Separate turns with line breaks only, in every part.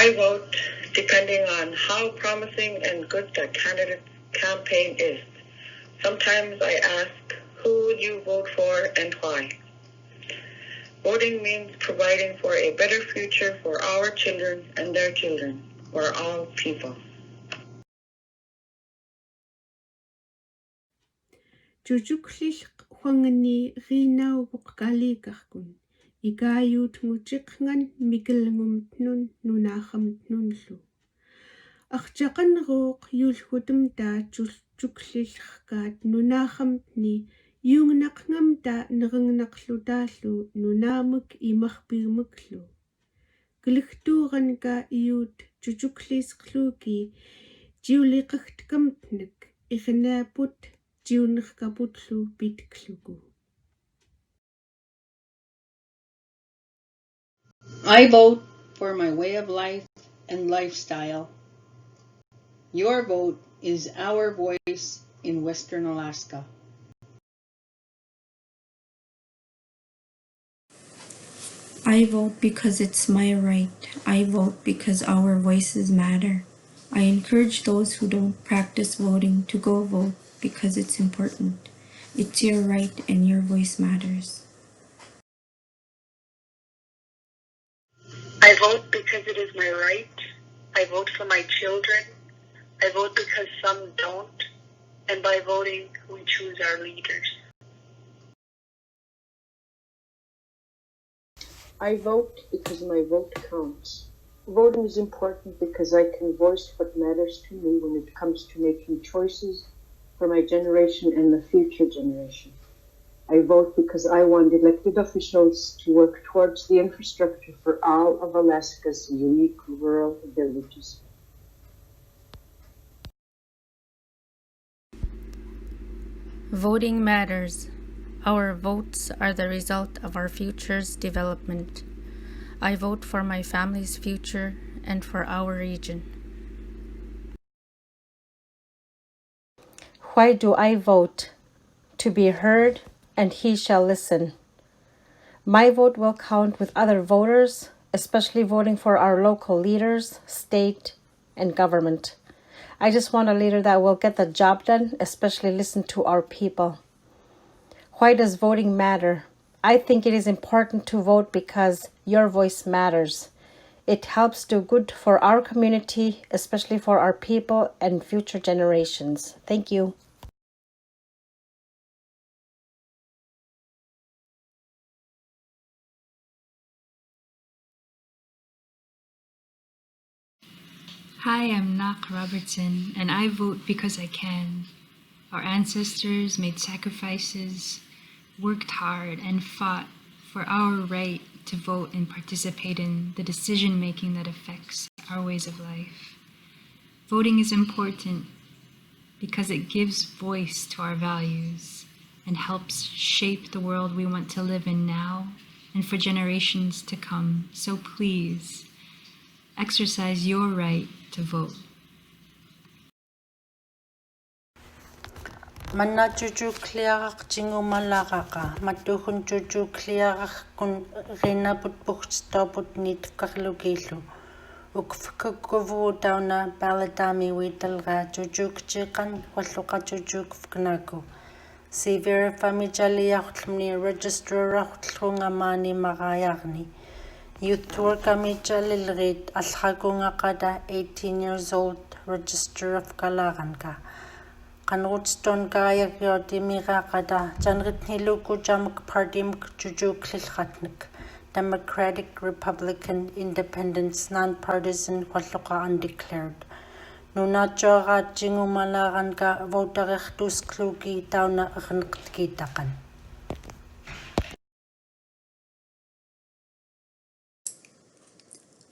I vote depending on how promising and good the candidate's campaign is. Sometimes I ask, who would you vote for and why? Voting means providing for a better future for our children and their children, for all people.
Jujuklil huangani rinauguq kalikarkun. Ikaayuutngutiqngan mikilngumtnun nunaaxamtnunlu. Archaqanruuq yulhutumta juklillrkaat nunaaxamtni yuungnaqngamta nerengnaqlutaallu nunaamik imarpiumiklu. Kiligtuuranka iut jujuklisqluuki jiuliqagtkamtnik irinaaput jiunerkaputlu pitklugu.
I vote for my way of life and lifestyle. Your vote is our voice in Western Alaska.
I vote because it's my right. I vote because our voices matter. I encourage those who don't practice voting to go vote because it's important. It's your right and your voice matters.
I vote because it is my right. I vote for my children. I vote because some don't. And by voting, we choose our leaders.
I vote because my vote counts. Voting is important because I can voice what matters to me when it comes to making choices for my generation and the future generation. I vote because I want elected officials to work towards the infrastructure for all of Alaska's unique rural villages.
Voting matters. Our votes are the result of our future's development. I vote for my family's future and for our region.
Why do I vote? To be heard, and he shall listen. My vote will count with other voters, especially voting for our local leaders, state, and government. I just want a leader that will get the job done, especially listen to our people. Why does voting matter? I think it is important to vote because your voice matters. It helps do good for our community, especially for our people and future generations. Thank you.
Hi, I'm Nak Robertson, and I vote because I can. Our ancestors made sacrifices, worked hard, and fought for our right to vote and participate in the decision-making that affects our ways of life. Voting is important because it gives voice to our values and helps shape the world we want to live in now and for generations to come. So please, exercise your right to vote.
Manna juju kliaraq tingumalaqaqa matuhun juju kliaraq kun rinaput puxtoput nitkarlukilu ukfkukuvu tauna baladami witalra jujukchiqan walluqa jujukfknaku Sivir famijaliaqtlmni registraraqtlungamani maqayaqni Youth Workamichalilrit Alhagungaqada 18 years old register of Kalaranka Kanrutston Kayakyoti Miraqada Janritniluku Jamak Partimk Jujuk Lilhatnik Democratic Republican Independence Nonpartisan Walluqa undeclared Nunachoga Jingumalaranka Votarechtus Kluki Tauna Rnktitakan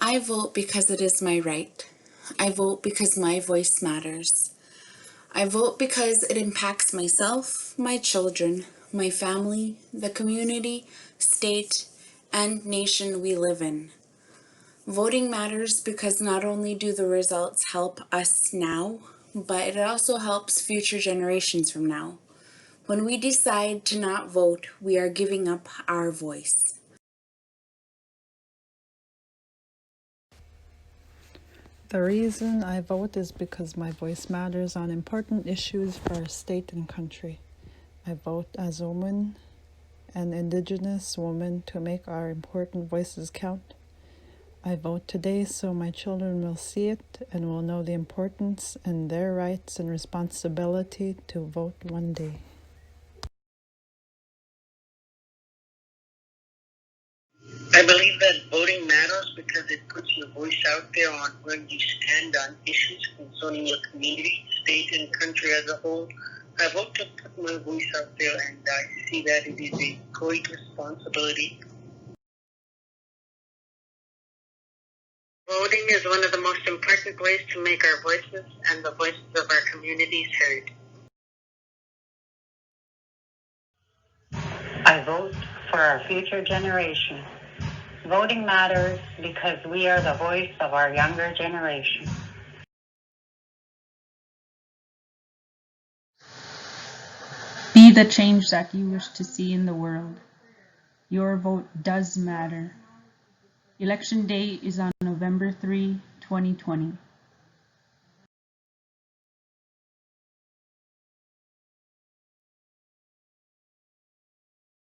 I vote because it is my right. I vote because my voice matters. I vote because it impacts myself, my children, my family, the community, state, and nation we live in. Voting matters because not only do the results help us now, but it also helps future generations from now. When we decide to not vote, we are giving up our voice.
The reason I vote is because my voice matters on important issues for our state and country. I vote as a woman, an Indigenous woman, to make our important voices count. I vote today so my children will see it and will know the importance and their rights and responsibility to vote one day.
I believe that voting matters because it puts your voice out there on where you stand on issues concerning your community, state, and country as a whole. I vote to put my voice out there, and I see that it is a great responsibility. Voting is one of the most important ways to make our voices and the voices of our communities heard.
I vote for our future generation. Voting matters because we are the voice of our younger generation.
Be the change that you wish to see in the world. Your vote does matter. Election Day is on November 3, 2020.